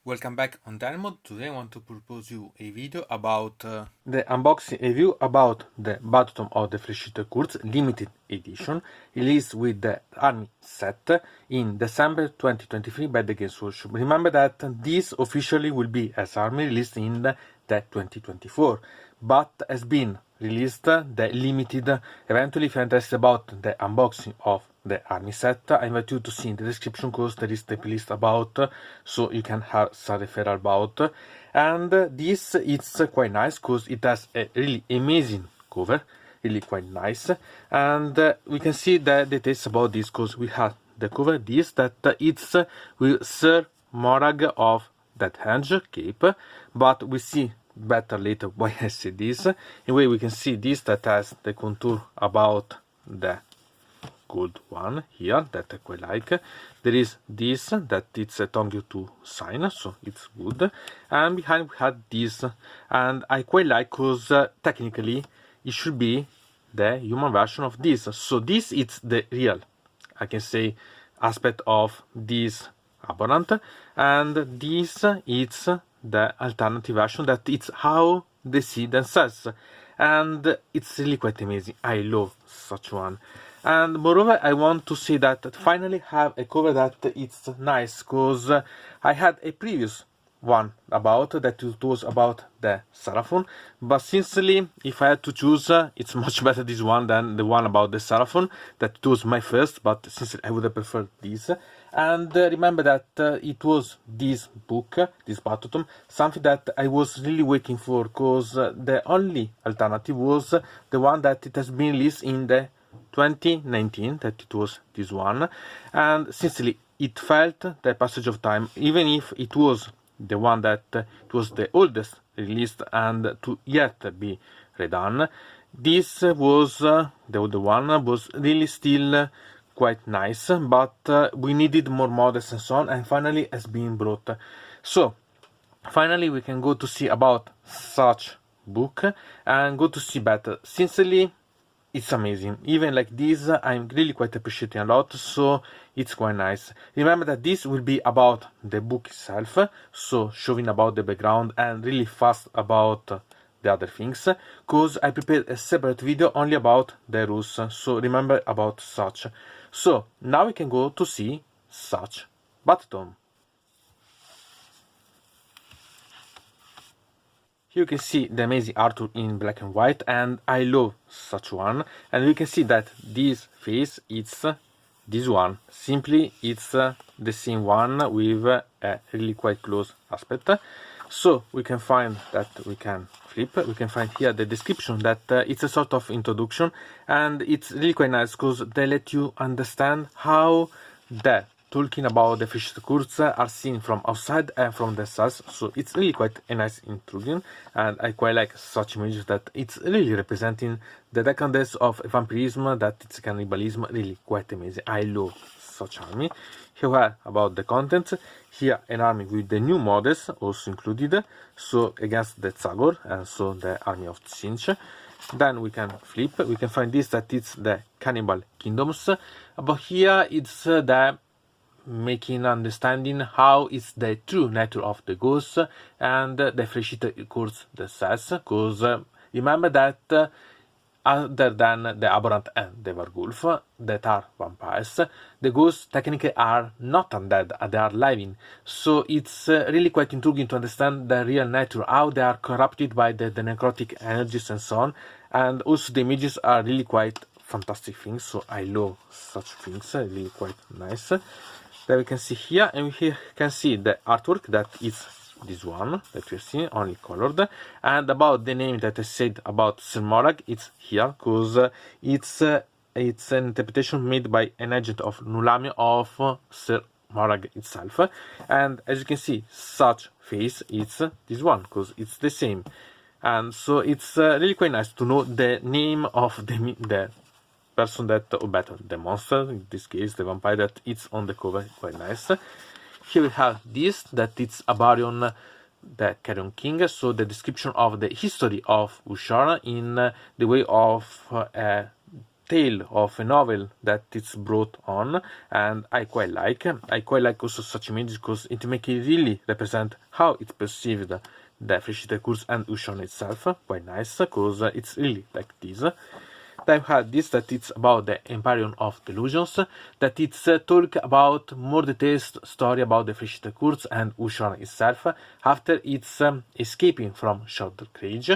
Welcome back on Dynamod. Today I want to propose you a video about the unboxing review about the Battetome of the FleshEater Courts limited edition released with the army set in December 2023 by the Games Workshop. Remember that this officially will be as army released in the 2024, but has been released the limited. Eventually, if you're interested about the unboxing of the army set, I invite you to see in the description because there is the playlist about, so you can have some referral about. And this it's quite nice because it has a really amazing cover, really quite nice. And we can see the details about this because we have the cover this that it's with Sir Morag of that Henge cape, but we see better later why I say this. Anyway, we can see this that has the contour about the gold one here that I quite like. There is this that it's a Tongyo 2 sign, so it's good. And behind we had this, and I quite like because technically it should be the human version of this. So this is the real, I can say, aspect of this abhorrent, and this is the alternative version that it's how they see themselves, and it's really quite amazing. I love such one. And moreover, I want to say that finally have a cover that it's nice, because I had a previous one about that it was about the Seraphon, but sincerely, if I had to choose, it's much better this one than the one about the Seraphon. That was my first, but sincerely I would have preferred this. And remember that it was this book, this Battetome, something that I was really waiting for, because the only alternative was the one that it has been released in the 2019, that it was this one. And sincerely it felt the passage of time, even if it was the one that it was the oldest released and to yet be redone. This was the older one, was really still quite nice, but we needed more models and so on, and finally has been brought. So finally we can go to see about such book and go to see better. Sincerely, it's amazing. Even like this, I'm really quite appreciating a lot, so it's quite nice. Remember that this will be about the book itself, so showing about the background and really fast about the other things, because I prepared a separate video only about the rules, so remember about such. So now we can go to see such Battetome. You can see the amazing artwork in black and white, and I love such one. And you can see that this face, it's this one. Simply, it's the same one with a really quite close aspect. So we can find that we can flip. We can find here the description that it's a sort of introduction, and it's really quite nice because they let you understand how the talking about the FleshEater Courts are seen from outside and from the sides, so it's really quite a nice introduction, and I quite like such images that it's really representing the decadence of vampirism, that it's cannibalism, really quite amazing. I love such army. Here we are about the contents. Here an army with the new models also included, so against the Zagor and so the army of Tzeentch. Then we can flip, we can find this that it's the Cannibal Kingdoms, but here it's the making understanding how is the true nature of the ghosts and the FleshEater Courts themselves, because remember that other than the Abhorrent and the Werewolf that are vampires, the ghosts technically are not undead, they are living. So it's really quite intriguing to understand the real nature, how they are corrupted by the necrotic energies and so on. And also the images are really quite fantastic things, so I love such things, really quite nice. That we can see here, and we can see the artwork that is this one that we're seeing, only colored. And about the name that I said about Sir Morag, it's here because it's an interpretation made by an agent of Nulamia of Sir Morag itself. And as you can see, such face it's this one because it's the same. And so it's really quite nice to know the name of the person that, or better, the monster, in this case the vampire that it's on the cover, quite nice. Here we have this, that it's a Baryon, the Carrion King, so the description of the history of Ushar in the way of a tale of a novel that it's brought on, and I quite like also such images because it makes it really represent how it's perceived, the FleshEater Courts and Ushon itself. Quite nice, because it's really like this. Then we had this, that it's about the Empyrean of Delusions, that it's talk about more detailed story about the FleshEater Courts and Ushon itself after it's escaping from Shoulder Cage,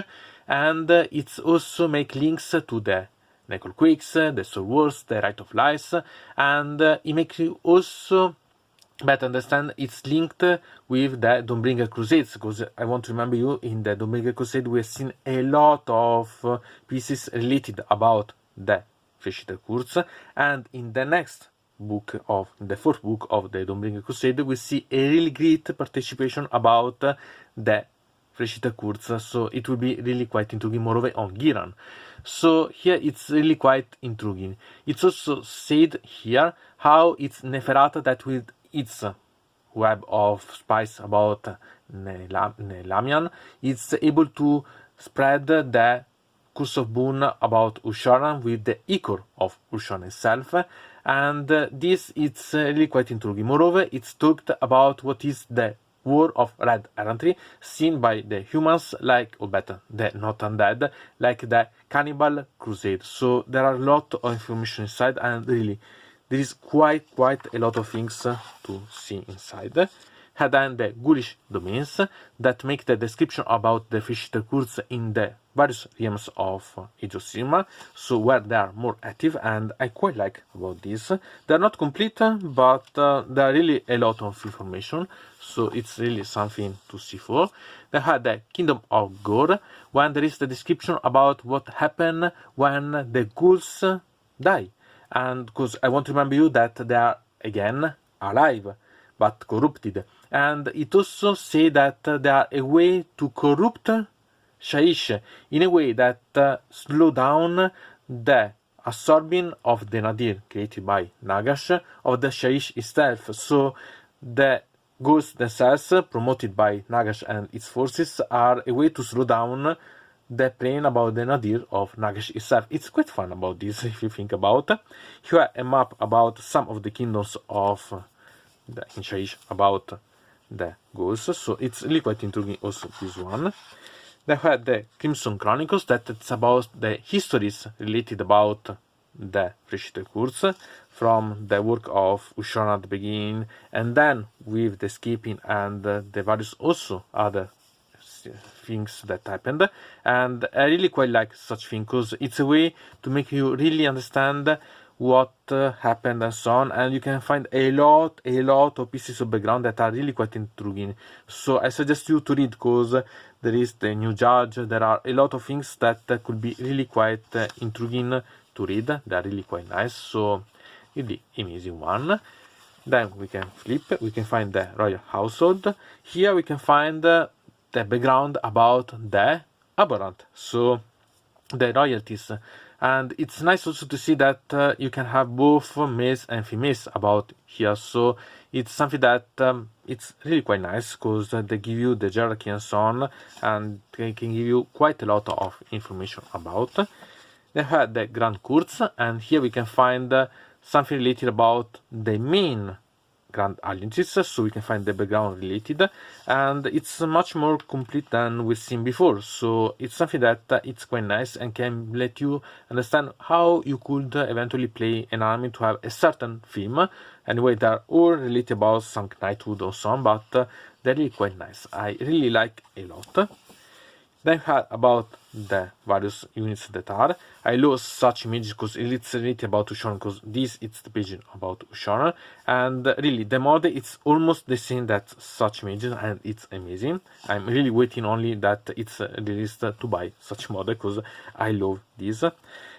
and it's also make links to the Necroquakes, the Soul Wars, the Rite of Lies, and it makes you also better understand it's linked with the Dawnbringer Crusades, because I want to remember you, in the Dawnbringer Crusade we have seen a lot of pieces related about the FleshEater Courts, and in the next book of the fourth book of the Dawnbringer Crusade we see a really great participation about the FleshEater Courts, so it will be really quite intriguing, moreover on Giran. So here it's really quite intriguing. It's also said here how it's Neferata that with its web of spies about Lamian, it's able to spread the Curse of Boon about Ushoran with the ichor of Ushoran itself, and this it's really quite intriguing. Moreover, it's talked about what is the War of Red Errantry, seen by the humans, like, or better, the not undead, like the Cannibal Crusade. So there are a lot of information inside, and really there is quite a lot of things to see inside. And then the ghoulish domains that make the description about the FleshEater Courts in the various realms of Age of Sigmar, so where they are more active, and I quite like about this. They are not complete, but there are really a lot of information, so it's really something to see for. They had the Kingdom of Gore, when there is the description about what happened when the ghouls die, and because I want to remember you that they are again alive but corrupted, and it also say that they are a way to corrupt Shaiish in a way that slow down the absorbing of the Nadir created by Nagash of the Shaiish itself. So the ghosts themselves, promoted by Nagash and its forces, are a way to slow down the plane about the Nadir of Nagash itself. It's quite fun about this if you think about. Here a map about some of the kingdoms of the Shaiish about the ghosts, so it's really quite intriguing also this one. They had the Crimson Chronicles, that it's about the histories related about the FleshEater Courts from the work of Ushoran at the beginning, and then with the escaping and the various also other things that happened. And I really quite like such thing, because it's a way to make you really understand what happened and so on, and you can find a lot of pieces of background that are really quite intriguing. So I suggest you to read, because there is the new judge, there are a lot of things that could be really quite intriguing to read. They are really quite nice, so really amazing one. Then we can flip, we can find the royal household. Here we can find the background about the Abhorrent, so the royalties. And it's nice also to see that you can have both males and females about here, so it's something that it's really quite nice, because they give you the hierarchy and so on, and they can give you quite a lot of information about. They have the Grand Courts, and here we can find something related about the main Grand Alliances, so we can find the background related, and it's much more complete than we've seen before, so it's something that it's quite nice and can let you understand how you could eventually play an army to have a certain theme. Anyway, they're all related about some knighthood or so on, but they're really quite nice. I really like a lot. Then we had about the various units that are. I love such images because it's related about Ushoran, because this is the page about Ushoran, and really the mod it's almost the same that such images, and it's amazing. I'm really waiting only that it's released to buy such mod, because I love this.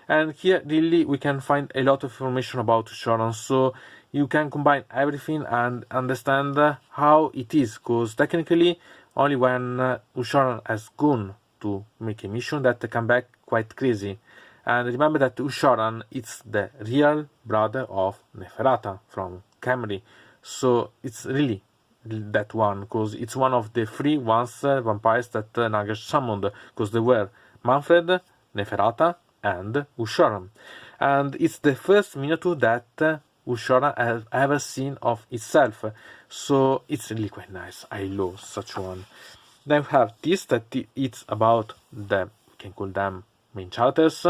And here really we can find a lot of information about Ushoran, so you can combine everything and understand how it is, because technically only when Ushoran has gone to make a mission that come back quite crazy. And remember that Ushoran is the real brother of Neferata from Khemri, so it's really that one, because it's one of the three vampires that Nagash summoned, because they were Manfred, Neferata, and Ushoran. and it's the first miniature that Ushara has ever seen of itself, so it's really quite nice. I love such one. Then we have this that it's about the, we can call them main characters,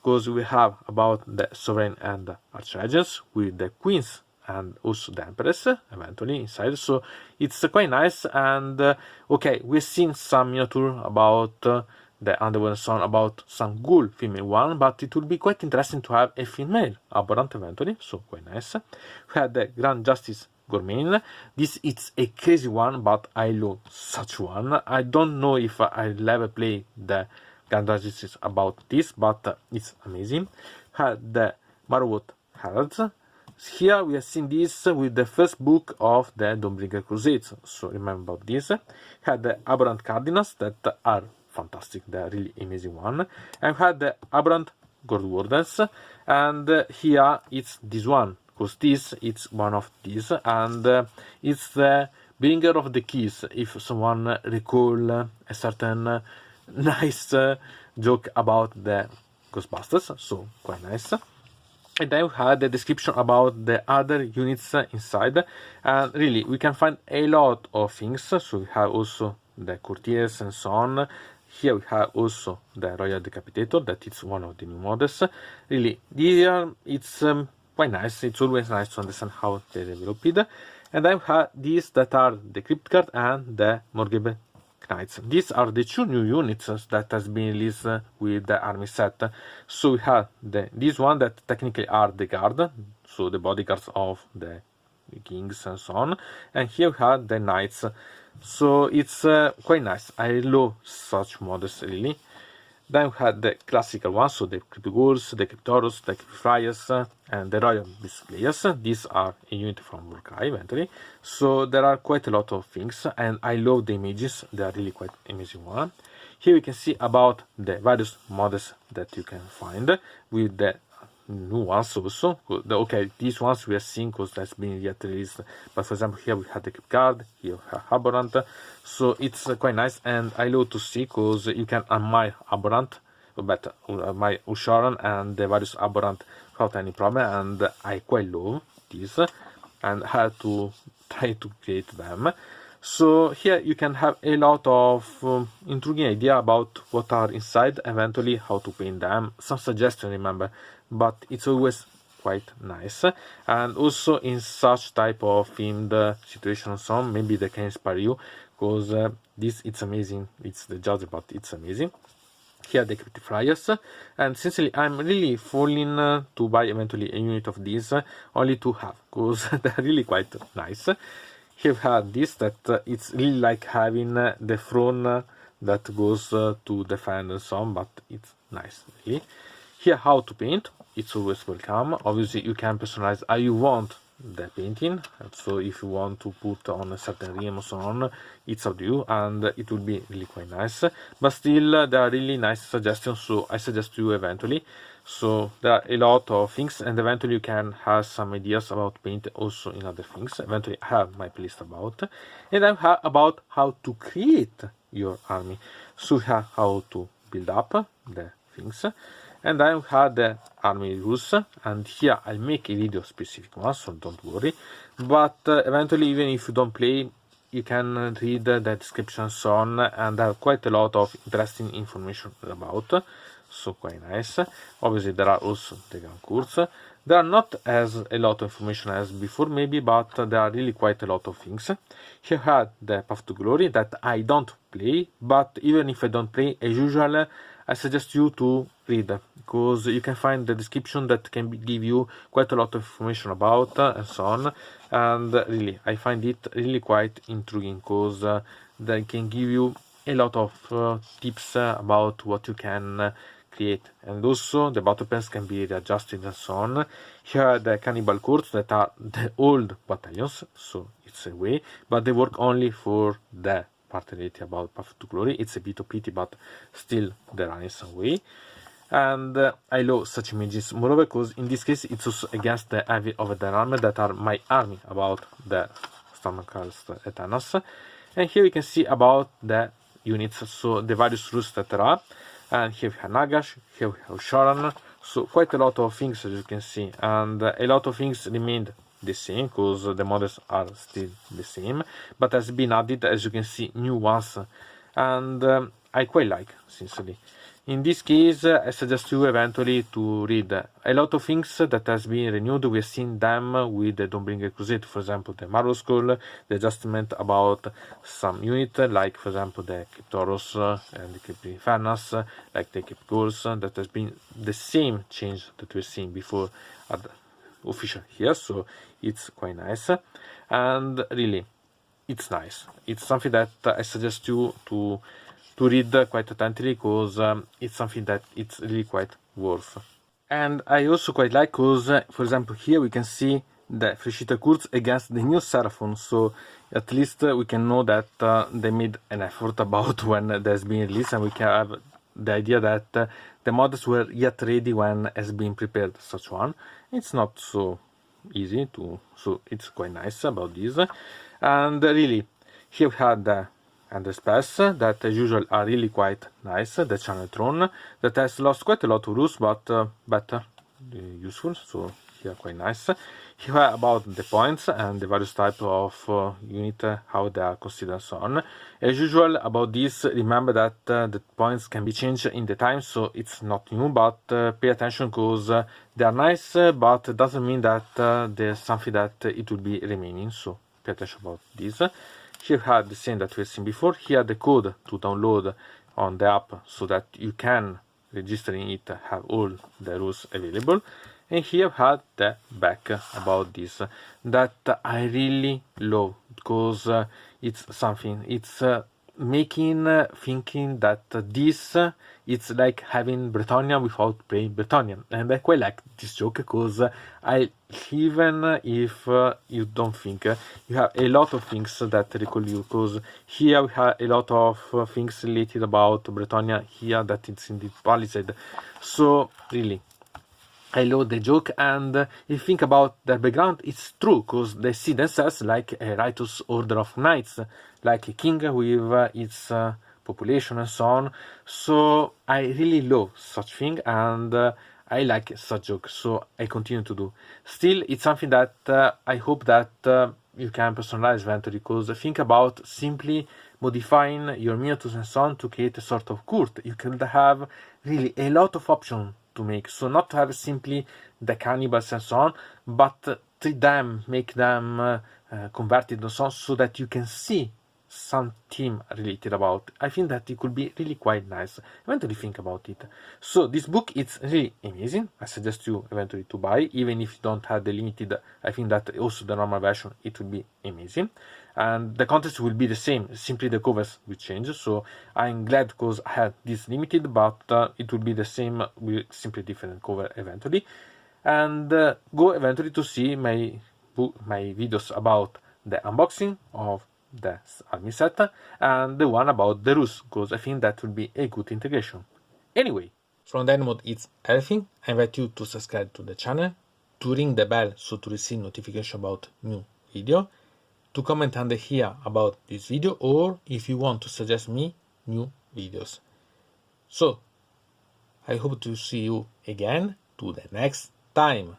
because we have about the sovereign and archregents with the queens and also the empress eventually inside, so it's quite nice. And okay, we've seen some miniature about the underworld song, about some ghoul female one, but it would be quite interesting to have a female abhorrent eventually, so quite nice. We had the Grand Justice Gormain. This is a crazy one, but I love such one. I don't know if I'll ever play the Grand Justice about this, but it's amazing. We had the Marwood Heralds. Here we have seen this with the first book of the Dawnbringer Crusades, so remember about this. We had the Abhorrent Cardinals that are fantastic, they're really amazing one. And we had the Abhorrent God Wardens, and here it's this one, because this it's one of these, and it's the bringer of the keys, if someone recall a certain nice joke about the Ghostbusters, so quite nice. And then we had the description about the other units inside, and really we can find a lot of things. So we have also the courtiers and so on. Here we have also the Royal Decapitator, that is one of the new models. Really, here it's quite nice. It's always nice to understand how they developed it. And then we have these that are the Crypt Guard and the Morgheb Knights. These are the two new units that has been released with the army set. So we have this one that technically are the guard, so the bodyguards of the kings and so on. And here we have the knights. So it's quite nice. I love such models really. Then we had the classical ones, so the Crypt Ghouls, the Cryptoros, the Friars, and the Royal Beast Players. These are a unit from Warcry eventually. So there are quite a lot of things, and I love the images. They are really quite amazing one. Here we can see about the various models that you can find with the new ones also. Okay, these ones we are seeing because that's been yet released, but for example here we have the Crypt Guard, here we have Abhorrent, so it's quite nice, and I love to see because you can admire Abhorrent, but my Usharan and the various Abhorrent without any problem, and I quite love this and how to try to create them. So here you can have a lot of intriguing idea about what are inside, eventually how to paint them, some suggestion remember, but it's always quite nice. And also in such type of themed situation, some maybe they can inspire you, because this it's amazing. It's the judge, but it's amazing. Here the Crypt Friars, and sincerely I'm really falling to buy eventually a unit of these, only to have, because they're really quite nice. Here we have this that it's really like having the throne that goes to defend and so on, but it's nice really. Here how to paint, it's always welcome. Obviously you can personalize how you want the painting, so if you want to put on a certain realm or so on, it's up to you, and it will be really quite nice. But still there are really nice suggestions, so I suggest you eventually. So there are a lot of things, and eventually you can have some ideas about paint also in other things. Eventually I have my playlist about, and I have about how to create your army. So we have how to build up the things, and I have the army rules, and here I'll make a video specific one, so don't worry. But eventually, even if you don't play, you can read the description so on, and there are quite a lot of interesting information about, so quite nice. Obviously there are also the gun courts. There are not as a lot of information as before maybe, but there are really quite a lot of things. Here I had the Path to Glory that I don't play, but even if I don't play, as usual, I suggest you to read, because you can find the description that can give you quite a lot of information about and so on. And really, I find it really quite intriguing, because they can give you a lot of tips about what you can create, and also the battle plans can be readjusted and so on. Here are the Cannibal Courts that are the old battalions, so it's a way, but they work only for the part related about Path to Glory. It's a bit of pity, but still there are in some way. And I love such images, moreover, because in this case it's also against the heavy of the armor that are my army about the Stormcast Eternals. And here we can see about the units, so the various rules that there are. And here we have Nagash, here we have Sharan, So quite a lot of things, as you can see, and a lot of things remained the same because the models are still the same, but has been added, as you can see, new ones, and I quite like, sincerely. In this case, I suggest you eventually to read a lot of things that has been renewed. We've seen them with the Dawnbringer Crusade, for example, the Marrow Skull, the adjustment about some unit, like for example the Cryptoros and the Cryptoinfernas, like the Cryptgoals, that has been the same change that we've seen before at the official here, so it's quite nice, and really, it's nice. It's something that I suggest you to read quite attentively, because it's something that it's really quite worth. And I also quite like because, for example, here we can see the FleshEater Courts against the new Seraphon, so at least we can know that they made an effort about when there's been released, and we can have the idea that the models were yet ready when has been prepared such one. It's not so easy to, so it's quite nice about this. And really, here we had the and the spells that as usual are really quite nice. The Channel Throne that has lost quite a lot of rules, but better useful, so here quite nice. Here about the points and the various type of unit, how they are considered, so on. As usual about this, remember that the points can be changed in the time, so it's not new, but pay attention because they are nice, but it doesn't mean that there's something that it will be remaining, so pay attention about this. Here had the same that we've seen before. Here the code to download on the app so that you can register in it, have all the rules available. And here had the back about this that I really love, because it's something, it's making thinking that this it's like having Bretonnia without playing Bretonnia, and I quite like this joke because even if you don't think, you have a lot of things that recall you, because here we have a lot of things related about Bretonnia here that it's in the Palisade, so really I love the joke. And if you think about their background, it's true, because they see themselves like a righteous order of knights, like a king with its population and so on. So I really love such thing, and I like such jokes, so I continue to do. Still, it's something that I hope that you can personalize eventually, because think about simply modifying your miniatures and so on to create a sort of court. You can have really a lot of options to make, so not to have simply the cannibals and so on, but treat them, make them converted and so on, so that you can see some theme related about. I think that it could be really quite nice. Eventually think about it. So this book, it's really amazing. I suggest you eventually to buy, even if you don't have the limited. I think that also the normal version, it will be amazing, and the contents will be the same, simply the covers will change. So I'm glad because I had this limited, but it will be the same with simply different cover eventually. And go eventually to see my videos about the unboxing of the army set and the one about the rules, because I think that will be a good integration. Anyway, from Dynamod it's everything. I invite you to subscribe to the channel, to ring the bell so to receive notification about new video, to comment under here about this video, or if you want to suggest me new videos. So I hope to see you again to the next time.